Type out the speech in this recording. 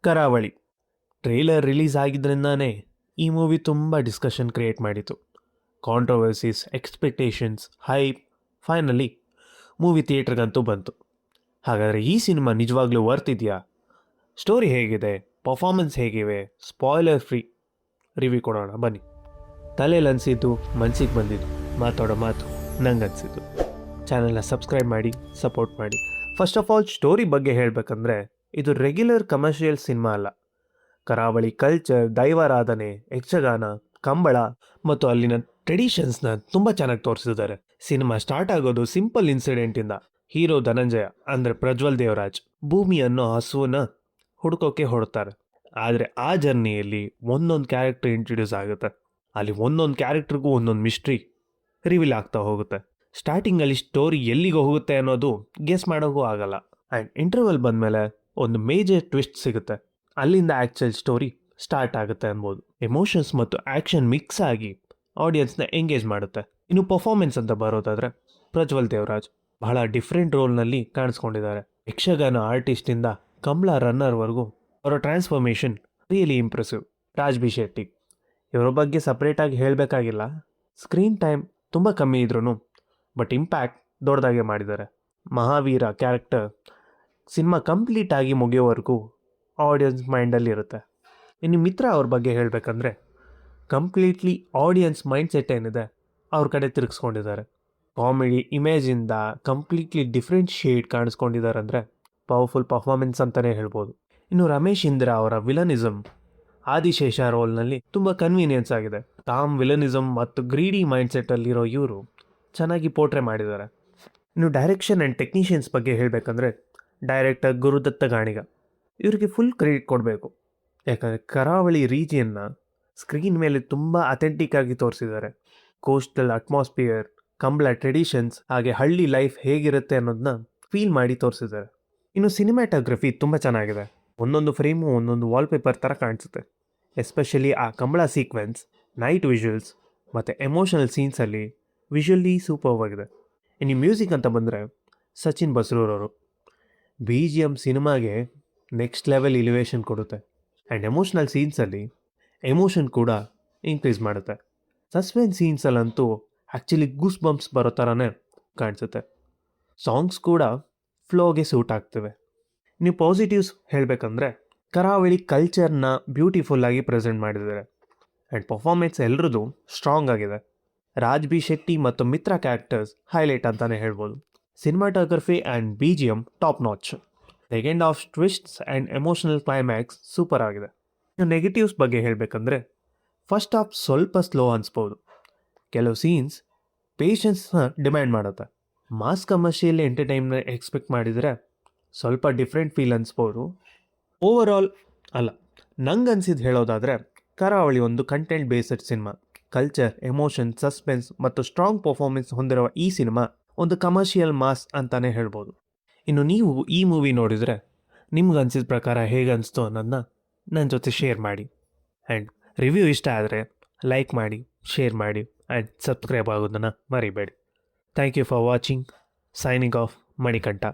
ಕರಾವಳಿ trailer release ಆಗಿದ್ದರಿಂದಾನೇ ಈ movie ತುಂಬ ಡಿಸ್ಕಷನ್ ಕ್ರಿಯೇಟ್ ಮಾಡಿತು. Controversies, expectations, hype, finally movie ಥಿಯೇಟ್ರಿಗಂತೂ ಬಂತು. ಹಾಗಾದರೆ ಈ ಸಿನಿಮಾ ನಿಜವಾಗ್ಲೂ ವರ್ತ್ ಇದೆಯಾ? ಸ್ಟೋರಿ ಹೇಗಿದೆ, ಪರ್ಫಾರ್ಮೆನ್ಸ್ ಹೇಗಿವೆ, ಸ್ಪಾಯ್ಲರ್ ಫ್ರೀ ರಿವ್ಯೂ ಕೊಡೋಣ ಬನ್ನಿ. ತಲೆಯಲ್ಲಿ ಅನಿಸಿದ್ದು ಮನ್ಸಿಗೆ ಬಂದಿದ್ದು ಮಾತಾಡೋ ಮಾತು ನಂಗನ್ಸಿದ್ದು. ಚಾನಲ್ನ ಸಬ್ಸ್ಕ್ರೈಬ್ ಮಾಡಿ, ಸಪೋರ್ಟ್ ಮಾಡಿ. ಫಸ್ಟ್ ಆಫ್ ಆಲ್ ಸ್ಟೋರಿ ಬಗ್ಗೆ ಹೇಳಬೇಕಂದ್ರೆ ಇದು ರೆಗ್ಯುಲರ್ ಕಮರ್ಷಿಯಲ್ ಸಿನಿಮಾ ಅಲ್ಲ. ಕರಾವಳಿ ಕಲ್ಚರ್, ದೈವಾರಾಧನೆ, ಯಕ್ಷಗಾನ, ಕಂಬಳ ಮತ್ತು ಅಲ್ಲಿನ ಟ್ರೆಡಿಷನ್ಸ್ನ ತುಂಬ ಚೆನ್ನಾಗಿ ತೋರಿಸಿದ್ದಾರೆ. ಸಿನಿಮಾ ಸ್ಟಾರ್ಟ್ ಆಗೋದು ಸಿಂಪಲ್ ಇನ್ಸಿಡೆಂಟಿಂದ. ಹೀರೋ ಧನಂಜಯ ಅಂದರೆ ಪ್ರಜ್ವಲ್ ದೇವರಾಜ್ ಭೂಮಿ ಅನ್ನೋ ಹಸುವನ್ನ ಹುಡ್ಕೋಕೆ ಹೊಡ್ತಾರೆ. ಆದರೆ ಆ ಜರ್ನಿಯಲ್ಲಿ ಒಂದೊಂದು ಕ್ಯಾರೆಕ್ಟರ್ ಇಂಟ್ರೊಡ್ಯೂಸ್ ಆಗುತ್ತೆ. ಅಲ್ಲಿ ಒಂದೊಂದು ಕ್ಯಾರೆಕ್ಟರ್ಗೂ ಒಂದೊಂದು ಮಿಸ್ಟ್ರಿ ರಿವೀಲ್ ಆಗ್ತಾ ಹೋಗುತ್ತೆ. ಸ್ಟಾರ್ಟಿಂಗಲ್ಲಿ ಸ್ಟೋರಿ ಎಲ್ಲಿಗೆ ಹೋಗುತ್ತೆ ಅನ್ನೋದು ಗೆಸ್ ಮಾಡೋಕ್ಕೂ ಆಗಲ್ಲ. ಆ್ಯಂಡ್ ಇಂಟರ್ವಲ್ ಬಂದಮೇಲೆ ಒಂದು ಮೇಜರ್ ಟ್ವಿಸ್ಟ್ ಸಿಗುತ್ತೆ. ಅಲ್ಲಿಂದ ಆ್ಯಕ್ಚುಯಲ್ ಸ್ಟೋರಿ ಸ್ಟಾರ್ಟ್ ಆಗುತ್ತೆ ಅನ್ಬೋದು. ಎಮೋಷನ್ಸ್ ಮತ್ತು ಆ್ಯಕ್ಷನ್ ಮಿಕ್ಸ್ ಆಗಿ ಆಡಿಯನ್ಸ್ನ ಎಂಗೇಜ್ ಮಾಡುತ್ತೆ. ಇನ್ನು ಪರ್ಫಾರ್ಮೆನ್ಸ್ ಅಂತ ಬರೋದಾದರೆ ಪ್ರಜ್ವಲ್ ದೇವರಾಜ್ ಬಹಳ ಡಿಫ್ರೆಂಟ್ ರೋಲ್ನಲ್ಲಿ ಕಾಣಿಸ್ಕೊಂಡಿದ್ದಾರೆ. ಯಕ್ಷಗಾನ ಆರ್ಟಿಸ್ಟಿಂದ ಕಂಬಳ ರನ್ನರ್ವರೆಗೂ ಅವರ transformation really impressive. Raj B Shetty ಇವರ ಬಗ್ಗೆ ಸಪ್ರೇಟಾಗಿ ಹೇಳಬೇಕಾಗಿಲ್ಲ. ಸ್ಕ್ರೀನ್ ಟೈಮ್ ತುಂಬ ಕಮ್ಮಿ ಇದ್ರೂ ಬಟ್ ಇಂಪ್ಯಾಕ್ಟ್ ದೊಡ್ಡದಾಗೆ ಮಾಡಿದ್ದಾರೆ. ಮಹಾವೀರ ಕ್ಯಾರೆಕ್ಟರ್ ಸಿನಿಮಾ ಕಂಪ್ಲೀಟಾಗಿ ಮುಗಿಯೋವರೆಗೂ ಆಡಿಯನ್ಸ್ ಮೈಂಡಲ್ಲಿ ಇರುತ್ತೆ. ಇನ್ನು ಮಿತ್ರ ಅವ್ರ ಬಗ್ಗೆ ಹೇಳಬೇಕಂದ್ರೆ ಕಂಪ್ಲೀಟ್ಲಿ ಆಡಿಯನ್ಸ್ ಮೈಂಡ್ ಸೆಟ್ ಏನಿದೆ ಅವ್ರ ಕಡೆ ತಿರುಗಿಸ್ಕೊಂಡಿದ್ದಾರೆ. ಕಾಮಿಡಿ ಇಮೇಜಿಂದ ಕಂಪ್ಲೀಟ್ಲಿ ಡಿಫ್ರೆಂಟ್ ಶೇಡ್ ಕಾಣಿಸ್ಕೊಂಡಿದ್ದಾರೆ ಅಂದರೆ ಪವರ್ಫುಲ್ ಪರ್ಫಾರ್ಮೆನ್ಸ್ ಅಂತಲೇ ಹೇಳ್ಬೋದು. ಇನ್ನು ರಮೇಶ್ ಇಂದ್ರ ಅವರ ವಿಲನಿಸಮ್ ಆದಿಶೇಷ ರೋಲ್ನಲ್ಲಿ ತುಂಬ ಕನ್ವೀನಿಯನ್ಸ್ ಆಗಿದೆ. ಕಾಮ್ ವಿಲನಿಸಮ್ ಮತ್ತು ಗ್ರೀಡಿ ಮೈಂಡ್ ಸೆಟ್ಟಲ್ಲಿರೋ ಇವರು ಚೆನ್ನಾಗಿ ಪೋರ್ಟ್ರೇ ಮಾಡಿದ್ದಾರೆ. ಇನ್ನು ಡೈರೆಕ್ಷನ್ ಆ್ಯಂಡ್ ಟೆಕ್ನಿಷಿಯನ್ಸ್ ಬಗ್ಗೆ ಹೇಳಬೇಕಂದ್ರೆ ಡೈರೆಕ್ಟರ್ ಗುರುದತ್ತ ಗಾಣಿಗ ಇವರಿಗೆ ಫುಲ್ ಕ್ರೆಡಿಟ್ ಕೊಡಬೇಕು. ಯಾಕಂದರೆ ಕರಾವಳಿ ರೀಜಿಯನ್ನ ಸ್ಕ್ರೀನ್ ಮೇಲೆ ತುಂಬ ಅಥೆಂಟಿಕ್ ಆಗಿ ತೋರಿಸಿದ್ದಾರೆ. ಕೋಸ್ಟಲ್ ಅಟ್ಮಾಸ್ಫಿಯರ್, ಕಂಬಳ ಟ್ರೆಡಿಷನ್ಸ್ ಹಾಗೆ ಹಳ್ಳಿ ಲೈಫ್ ಹೇಗಿರುತ್ತೆ ಅನ್ನೋದನ್ನ ಫೀಲ್ ಮಾಡಿ ತೋರಿಸಿದ್ದಾರೆ. ಇನ್ನು ಸಿನಿಮ್ಯಾಟೋಗ್ರಫಿ ತುಂಬ ಚೆನ್ನಾಗಿದೆ. ಒಂದೊಂದು ಫ್ರೇಮು ಒಂದೊಂದು ವಾಲ್ಪೇಪರ್ ಥರ ಕಾಣಿಸುತ್ತೆ. ಎಸ್ಪೆಷಲಿ ಆ ಕಂಬಳ ಸೀಕ್ವೆನ್ಸ್, ನೈಟ್ ವಿಜುವಲ್ಸ್ ಮತ್ತು ಎಮೋಷನಲ್ ಸೀನ್ಸಲ್ಲಿ ವಿಜುವಲಿ ಸೂಪರ್ವ್ ಆಗಿದೆ. ಇನ್ನು ಮ್ಯೂಸಿಕ್ ಅಂತ ಬಂದರೆ ಸಚಿನ್ ಬಸ್ರೂರವರು BGM ಸಿನಿಮಾಗೆ ನೆಕ್ಸ್ಟ್ ಲೆವೆಲ್ ಇಲಿವೇಶನ್ ಕೊಡುತ್ತೆ. ಆ್ಯಂಡ್ ಎಮೋಷ್ನಲ್ ಸೀನ್ಸಲ್ಲಿ ಎಮೋಷನ್ ಕೂಡ ಇನ್ಕ್ರೀಸ್ ಮಾಡುತ್ತೆ. ಸಸ್ಪೆನ್ಸ್ ಸೀನ್ಸಲ್ಲಂತೂ ಆ್ಯಕ್ಚುಲಿ ಗೂಸ್ ಬಂಪ್ಸ್ ಬರೋ ಥರನೇ ಕಾಣಿಸುತ್ತೆ. ಸಾಂಗ್ಸ್ ಕೂಡ ಫ್ಲೋಗೆ ಸೂಟ್ ಆಗ್ತವೆ. ನೀವು ಪಾಸಿಟಿವ್ಸ್ ಹೇಳಬೇಕಂದ್ರೆ ಕರಾವಳಿ ಕಲ್ಚರ್ನ ಬ್ಯೂಟಿಫುಲ್ಲಾಗಿ ಪ್ರೆಸೆಂಟ್ ಮಾಡಿದ್ದಾರೆ. ಆ್ಯಂಡ್ ಪರ್ಫಾರ್ಮೆನ್ಸ್ ಎಲ್ಲರದು ಸ್ಟ್ರಾಂಗ್ ಆಗಿದೆ. ರಾಜ್ ಬಿ ಶೆಟ್ಟಿ ಮತ್ತು ಮಿತ್ರ ಕ್ಯಾರೆಕ್ಟರ್ಸ್ ಹೈಲೈಟ್ ಅಂತಲೇ ಹೇಳ್ಬೋದು. Cinematography and BGM top notch. Second half twists and emotional climax super ಆಗಿದೆ. ಇನ್ನು ನೆಗೆಟಿವ್ಸ್ ಬಗ್ಗೆ ಹೇಳಬೇಕಂದ್ರೆ ಫಸ್ಟ್ ಹಾಫ್ ಸ್ವಲ್ಪ ಸ್ಲೋ ಅನಿಸ್ಬೋದು. ಕೆಲವು ಸೀನ್ಸ್ ಪೇಷನ್ಸ್ನ ಡಿಮ್ಯಾಂಡ್ ಮಾಡುತ್ತೆ. ಮಾಸ್ ಕಮರ್ಷಿಯಲ್ ಎಂಟರ್ಟೈನ್ನ ಎಕ್ಸ್ಪೆಕ್ಟ್ ಮಾಡಿದರೆ ಸ್ವಲ್ಪ ಡಿಫ್ರೆಂಟ್ ಫೀಲ್ ಅನಿಸ್ಬೋದು. ಓವರಾಲ್ ಅಲ್ಲ, ನಂಗೆ ಅನಿಸಿದ್ದು ಹೇಳೋದಾದರೆ ಕರಾವಳಿ ಒಂದು content based cinema. Culture, emotion, suspense ಮತ್ತು ಸ್ಟ್ರಾಂಗ್ ಪರ್ಫಾರ್ಮೆನ್ಸ್ ಹೊಂದಿರುವ ಈ ಸಿನಿಮಾ ಒಂದು ಕಮರ್ಷಿಯಲ್ ಮಾಸ್ ಅಂತಲೇ ಹೇಳ್ಬೋದು. ಇನ್ನು ನೀವು ಈ ಮೂವಿ ನೋಡಿದರೆ ನಿಮ್ಗೆ ಅನಿಸಿದ ಪ್ರಕಾರ ಹೇಗೆ ಅನಿಸ್ತು ಅನ್ನೋದನ್ನ ನನ್ನ ಜೊತೆ ಶೇರ್ ಮಾಡಿ. ಆ್ಯಂಡ್ ರಿವ್ಯೂ ಇಷ್ಟ ಆದರೆ ಲೈಕ್ ಮಾಡಿ, ಶೇರ್ ಮಾಡಿ ಆ್ಯಂಡ್ ಸಬ್ಸ್ಕ್ರೈಬ್ ಆಗೋದನ್ನು ಮರಿಬೇಡಿ. Thank you for watching. Signing off, Manikantha.